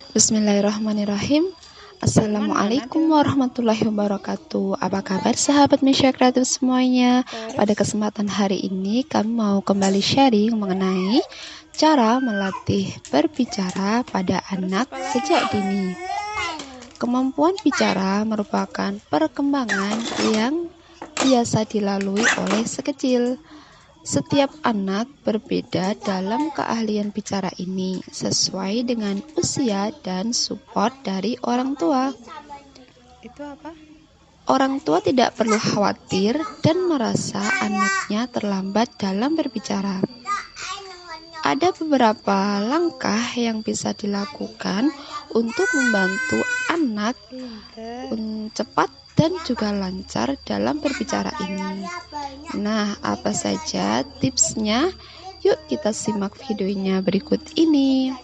Bismillahirrahmanirrahim. Assalamualaikum warahmatullahi wabarakatuh. Apa kabar sahabat Misya Kreatif semuanya? Pada kesempatan hari ini kami mau kembali sharing mengenai cara melatih berbicara pada anak sejak dini. Kemampuan bicara merupakan perkembangan yang biasa dilalui oleh sekecil. Setiap anak berbeda dalam keahlian bicara ini, sesuai dengan usia dan support dari orang tua. Itu apa? Orang tua tidak perlu khawatir dan merasa anaknya terlambat dalam berbicara. Ada beberapa langkah yang bisa dilakukan untuk membantu anak cepat dan juga lancar dalam berbicara ini. Nah, apa saja tipsnya? Yuk kita simak videonya berikut ini.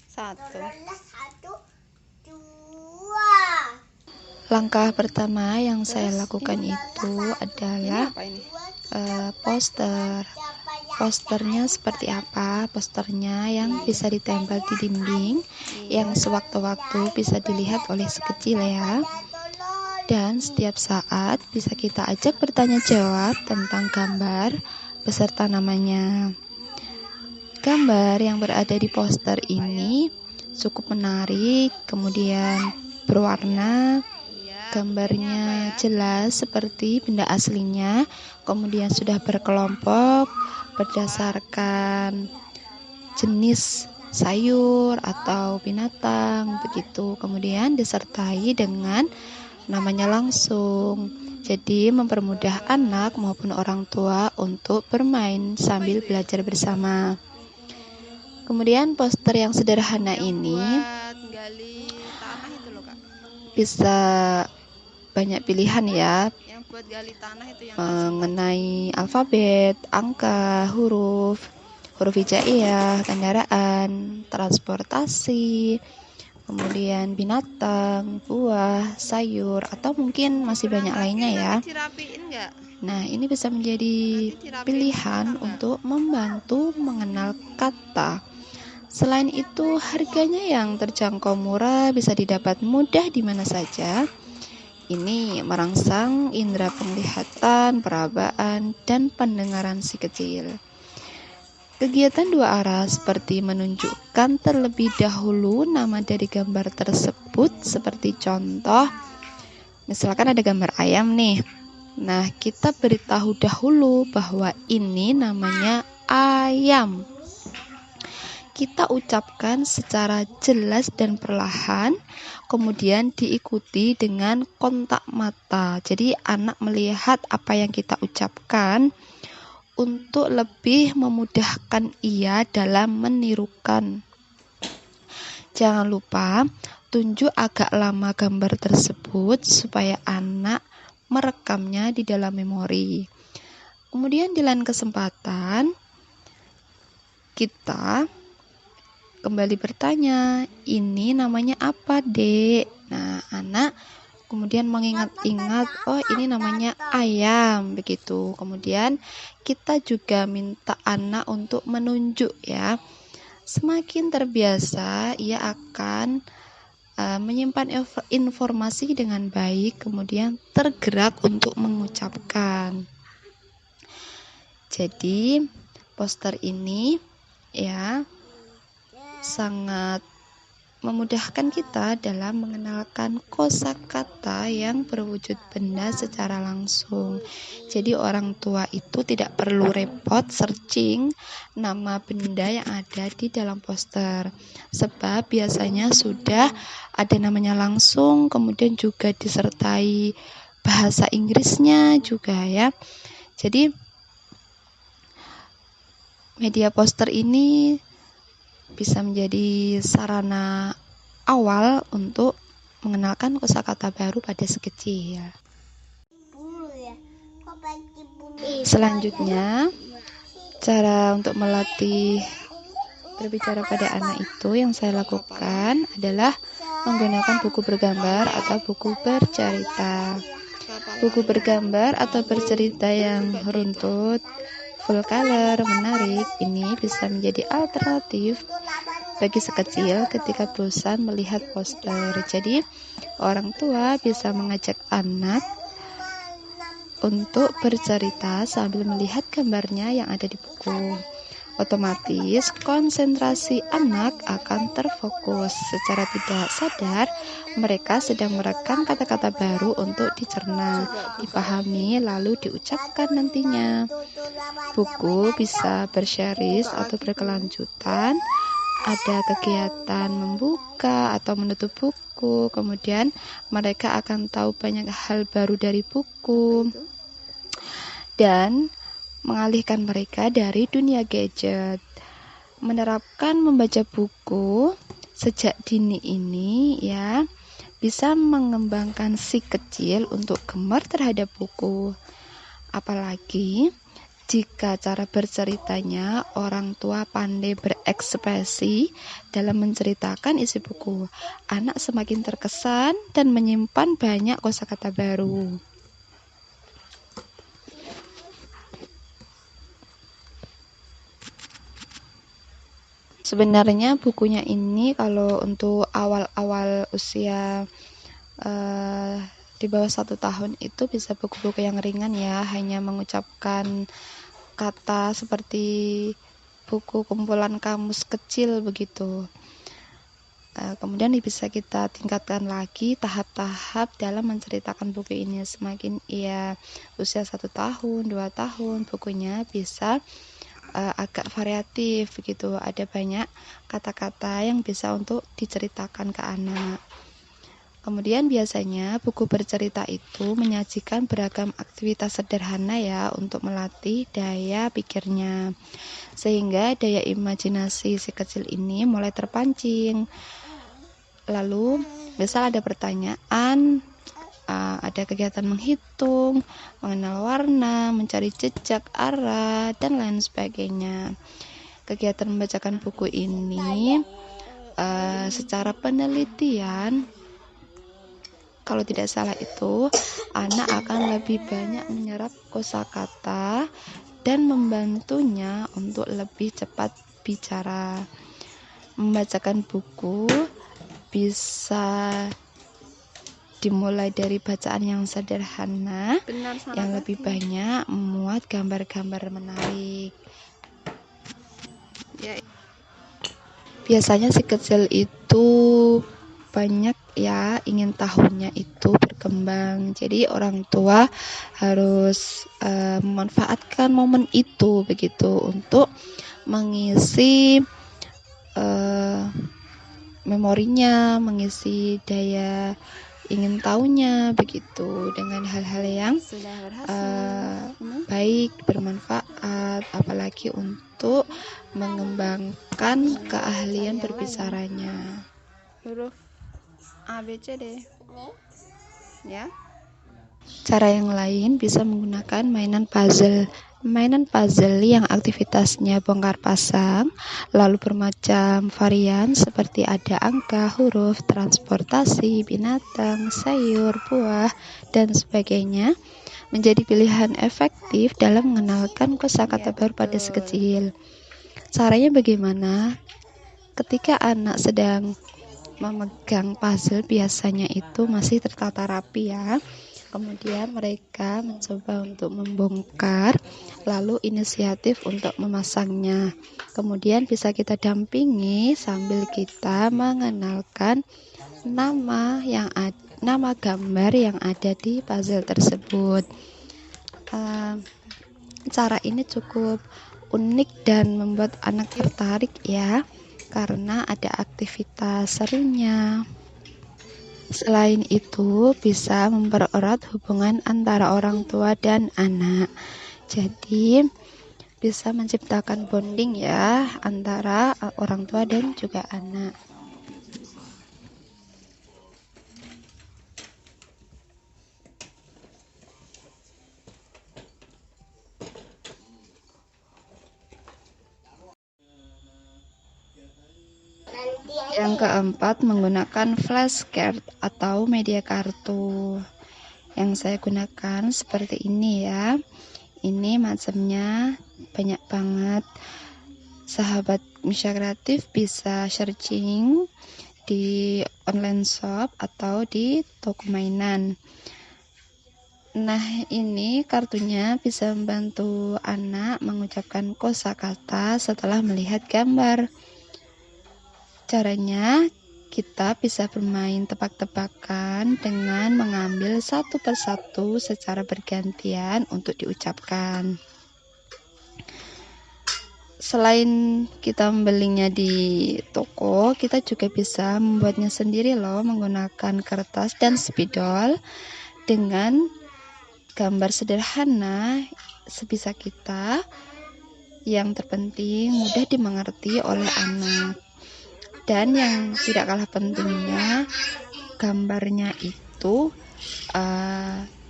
1. Langkah pertama yang saya lakukan itu adalah poster. Posternya seperti apa? Posternya yang bisa ditempel di dinding, yang sewaktu-waktu bisa dilihat oleh si kecil ya. Dan setiap saat bisa kita ajak bertanya jawab tentang gambar beserta namanya. Gambar yang berada di poster ini cukup menarik, kemudian berwarna, gambarnya jelas seperti benda aslinya, kemudian sudah berkelompok berdasarkan jenis sayur atau binatang begitu, kemudian disertai dengan namanya langsung. Jadi mempermudah anak maupun orang tua untuk bermain sambil belajar bersama. Kemudian poster yang sederhana ini gali tanah itu loh, Kak. Bisa banyak pilihan ya, Yang buat gali tanah itu yang mengenai alfabet, angka, huruf hijaiyah, kendaraan, transportasi, kemudian binatang, buah, sayur, atau mungkin masih banyak lainnya ya. Nah, ini bisa menjadi pilihan untuk membantu mengenal kata. Selain itu, harganya yang terjangkau murah, bisa didapat mudah di mana saja. Ini merangsang indera penglihatan, perabaan, dan pendengaran si kecil. Kegiatan dua arah seperti menunjukkan terlebih dahulu nama dari gambar tersebut, seperti contoh, misalkan ada gambar ayam nih. Nah, kita beritahu dahulu bahwa ini namanya ayam. Kita ucapkan secara jelas dan perlahan, kemudian diikuti dengan kontak mata. Jadi anak melihat apa yang kita ucapkan untuk lebih memudahkan ia dalam menirukan. Jangan lupa tunjuk agak lama gambar tersebut supaya anak merekamnya di dalam memori. Kemudian di lain kesempatan kita kembali bertanya, ini namanya apa, Dek? Nah, anak kemudian mengingat-ingat, oh ini namanya ayam, begitu. Kemudian kita juga minta anak untuk menunjuk ya. Semakin terbiasa, ia akan menyimpan informasi dengan baik, kemudian tergerak untuk mengucapkan. Jadi poster ini ya sangat memudahkan kita dalam mengenalkan kosakata yang berwujud benda secara langsung. Jadi orang tua itu tidak perlu repot searching nama benda yang ada di dalam poster, sebab biasanya sudah ada namanya langsung, kemudian juga disertai bahasa Inggrisnya juga ya. Jadi media poster ini bisa menjadi sarana awal untuk mengenalkan kosakata baru pada si kecil. Selanjutnya, cara untuk melatih berbicara pada anak itu yang saya lakukan adalah menggunakan buku bergambar atau buku bercerita. Buku bergambar atau bercerita yang runtut, full color, menarik, ini bisa menjadi alternatif bagi si kecil ketika bosan melihat poster. Jadi orang tua bisa mengajak anak untuk bercerita sambil melihat gambarnya yang ada di buku. Otomatis konsentrasi anak akan terfokus. Secara tidak sadar, mereka sedang merekam kata-kata baru untuk dicerna, dipahami, lalu diucapkan nantinya. Buku bisa berseries atau berkelanjutan. Ada kegiatan membuka atau menutup buku. Kemudian mereka akan tahu banyak hal baru dari buku. Dan mengalihkan mereka dari dunia gadget. Menerapkan membaca buku sejak dini ini ya bisa mengembangkan si kecil untuk gemar terhadap buku. Apalagi jika cara berceritanya orang tua pandai berekspresi dalam menceritakan isi buku, anak semakin terkesan dan menyimpan banyak kosakata baru. Sebenarnya bukunya ini kalau untuk awal-awal usia di bawah 1 tahun itu bisa buku-buku yang ringan ya, hanya mengucapkan kata seperti buku kumpulan kamus kecil begitu. Kemudian bisa kita tingkatkan lagi tahap-tahap dalam menceritakan buku ini. Semakin ia usia 1 tahun, 2 tahun, bukunya bisa agak variatif begitu. Ada banyak kata-kata yang bisa untuk diceritakan ke anak. Kemudian biasanya buku bercerita itu menyajikan beragam aktivitas sederhana ya untuk melatih daya pikirnya. Sehingga daya imajinasi si kecil ini mulai terpancing. Lalu misal ada pertanyaan, ada kegiatan menghitung, mengenal warna, mencari jejak arah, dan lain sebagainya. Kegiatan membacakan buku ini secara penelitian, kalau tidak salah itu, anak akan lebih banyak menyerap kosakata dan membantunya untuk lebih cepat bicara. Membacakan buku bisa dimulai dari bacaan yang sederhana, yang lebih banyak memuat gambar-gambar menarik. Biasanya si kecil itu banyak ya ingin tahunya itu berkembang. Jadi orang tua harus memanfaatkan momen itu begitu untuk mengisi memorinya, mengisi daya ingin tahunya begitu dengan hal-hal yang baik, bermanfaat, apalagi untuk mengembangkan keahlian berbicaranya. Huruf A, B, C, D ya. Cara yang lain bisa menggunakan mainan puzzle. Mainan puzzle yang aktivitasnya bongkar pasang, lalu bermacam varian seperti ada angka, huruf, transportasi, binatang, sayur, buah, dan sebagainya, menjadi pilihan efektif dalam mengenalkan kosakata baru pada si kecil. Caranya bagaimana? Ketika anak sedang memegang puzzle, biasanya itu masih tertata rapi ya. Kemudian mereka mencoba untuk membongkar, lalu inisiatif untuk memasangnya. Kemudian bisa kita dampingi sambil kita mengenalkan nama gambar yang ada di puzzle tersebut. Cara ini cukup unik dan membuat anak tertarik ya, karena ada aktivitas serunya. Selain itu, bisa mempererat hubungan antara orang tua dan anak. Jadi, bisa menciptakan bonding ya antara orang tua dan juga anak. Yang keempat, menggunakan flashcard atau media kartu. Yang saya gunakan seperti ini ya. Ini macamnya banyak banget. Sahabat Misha Kreatif bisa searching di online shop atau di toko mainan. Nah, ini kartunya bisa membantu anak mengucapkan kosakata setelah melihat gambar. Caranya, kita bisa bermain tebak-tebakan dengan mengambil satu persatu secara bergantian untuk diucapkan. Selain kita membelinya di toko, kita juga bisa membuatnya sendiri loh menggunakan kertas dan spidol dengan gambar sederhana sebisa kita. Yang terpenting mudah dimengerti oleh anak. Dan yang tidak kalah pentingnya, gambarnya itu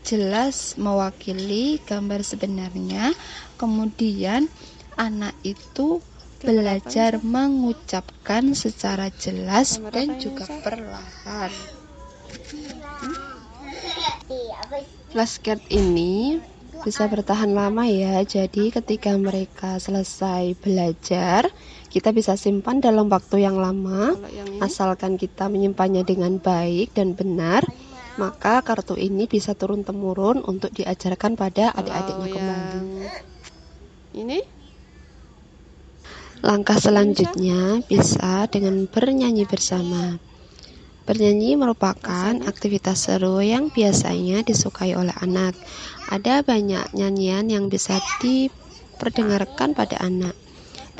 jelas mewakili gambar sebenarnya. Kemudian anak itu belajar mengucapkan secara jelas dan juga perlahan. Flashcard ini bisa bertahan lama ya, jadi ketika mereka selesai belajar, kita bisa simpan dalam waktu yang lama. Asalkan kita menyimpannya dengan baik dan benar, maka kartu ini bisa turun-temurun untuk diajarkan pada adik-adiknya kembali. Ini langkah selanjutnya bisa dengan bernyanyi bersama. Bernyanyi merupakan aktivitas seru yang biasanya disukai oleh anak. Ada banyak nyanyian yang bisa diperdengarkan pada anak.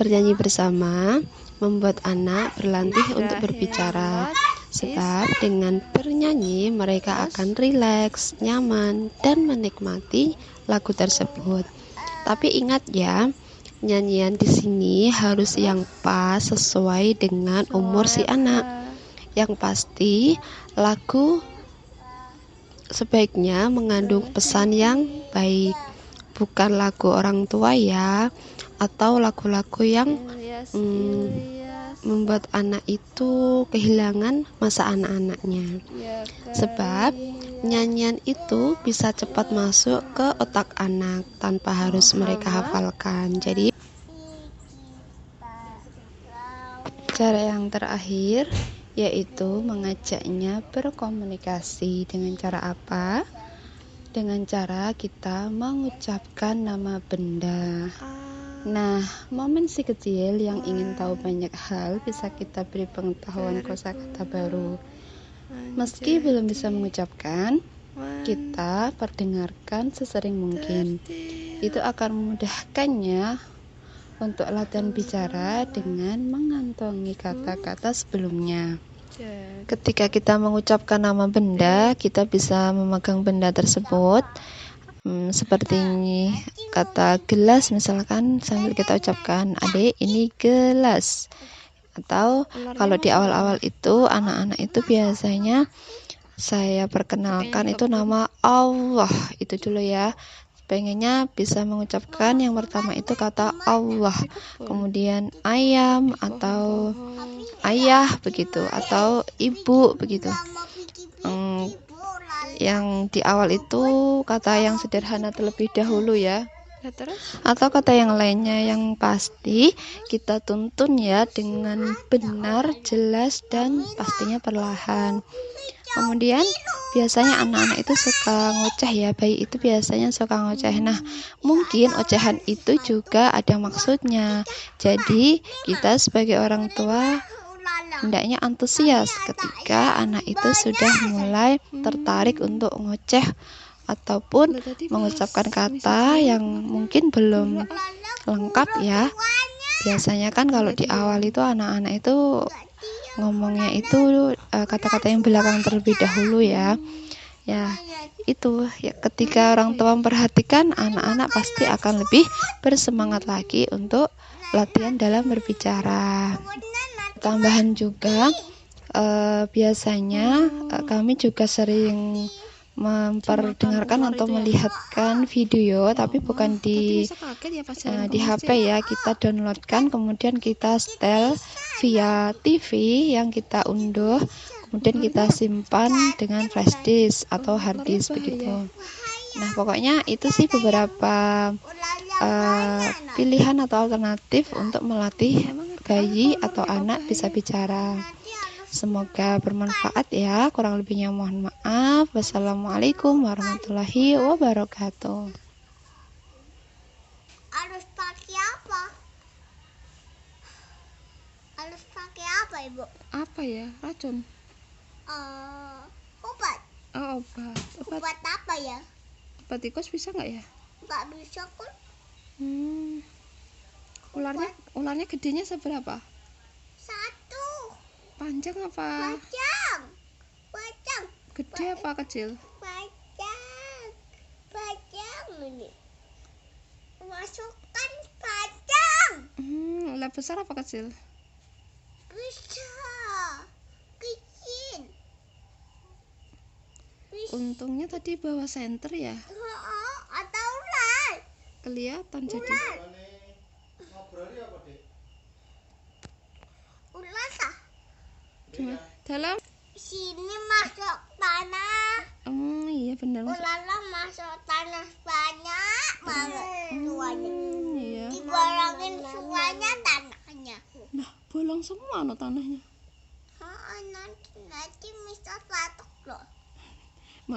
Bernyanyi bersama membuat anak berlatih untuk berbicara. Sebab dengan bernyanyi mereka akan rileks, nyaman, dan menikmati lagu tersebut. Tapi ingat ya, nyanyian di sini harus yang pas sesuai dengan umur si anak. Yang pasti, lagu sebaiknya mengandung pesan yang baik, bukan lagu orang tua ya, atau lagu-lagu yang membuat anak itu kehilangan masa anak-anaknya. Sebab nyanyian itu bisa cepat masuk ke otak anak tanpa harus mereka hafalkan. Jadi cara yang terakhir yaitu mengajaknya berkomunikasi. Dengan cara apa? Dengan cara kita mengucapkan nama benda. Nah, momen si kecil yang ingin tahu banyak hal bisa kita beri pengetahuan kosakata baru. Meski belum bisa mengucapkan, kita perdengarkan sesering mungkin. Itu akan memudahkannya untuk latihan bicara dengan mengantongi kata-kata sebelumnya. Ketika kita mengucapkan nama benda, kita bisa memegang benda tersebut. Seperti kata gelas misalkan, sambil kita ucapkan, adik ini gelas. Atau kalau di awal-awal itu anak-anak itu biasanya saya perkenalkan itu nama Allah itu dulu ya. Pengennya bisa mengucapkan yang pertama itu kata Allah, kemudian ayam atau ayah begitu, atau ibu begitu. Yang di awal itu kata yang sederhana terlebih dahulu ya. Atau kata yang lainnya. Yang pasti kita tuntun ya dengan benar, jelas, dan pastinya perlahan. Kemudian biasanya anak-anak itu suka ngoceh ya, bayi itu biasanya suka ngoceh. Nah, mungkin ocehan itu juga ada maksudnya. Jadi kita sebagai orang tua hendaknya antusias ketika anak itu sudah mulai tertarik untuk ngoceh ataupun mengucapkan kata yang mungkin belum lengkap ya. Biasanya kan kalau di awal itu anak-anak itu ngomongnya itu kata-kata yang belakang terlebih dahulu ya. Ya, itu ya, ketika orang tua memperhatikan, anak-anak pasti akan lebih bersemangat lagi untuk latihan dalam berbicara. Tambahan juga biasanya kami juga sering memperdengarkan atau melihatkan video, tapi bukan di HP ya. Kita downloadkan, kemudian kita setel via TV yang kita unduh, kemudian kita simpan dengan flash disk atau hard disk begitu. Nah, pokoknya itu sih beberapa pilihan atau alternatif untuk melatih bayi atau anak bisa bicara. Semoga bermanfaat ya. Kurang lebihnya mohon maaf. Wassalamualaikum warahmatullahi wabarakatuh. Harus pakai apa? Harus pakai apa, Ibu? Apa ya? Racun? Obat. Oh, obat. Obat apa ya? Obat tikus bisa nggak ya? Nggak bisa kan? Ularnya gedenya seberapa? 1. Panjang apa? Panjang. Gede apa kecil? Panjang ini. Masukkan panjang. Ular besar apa kecil? Bisa. Kecil. Untungnya tadi bawa senter ya. Atau ular. Kelihatan jadi. Ular sah. Dalam? Sini masuk tanah. Iya benar. Ularnya masuk tanah banyak banget suanya. Iya. Dibolongin suanya tanahnya. Nah, bolong semua no tanahnya. Nanti bisa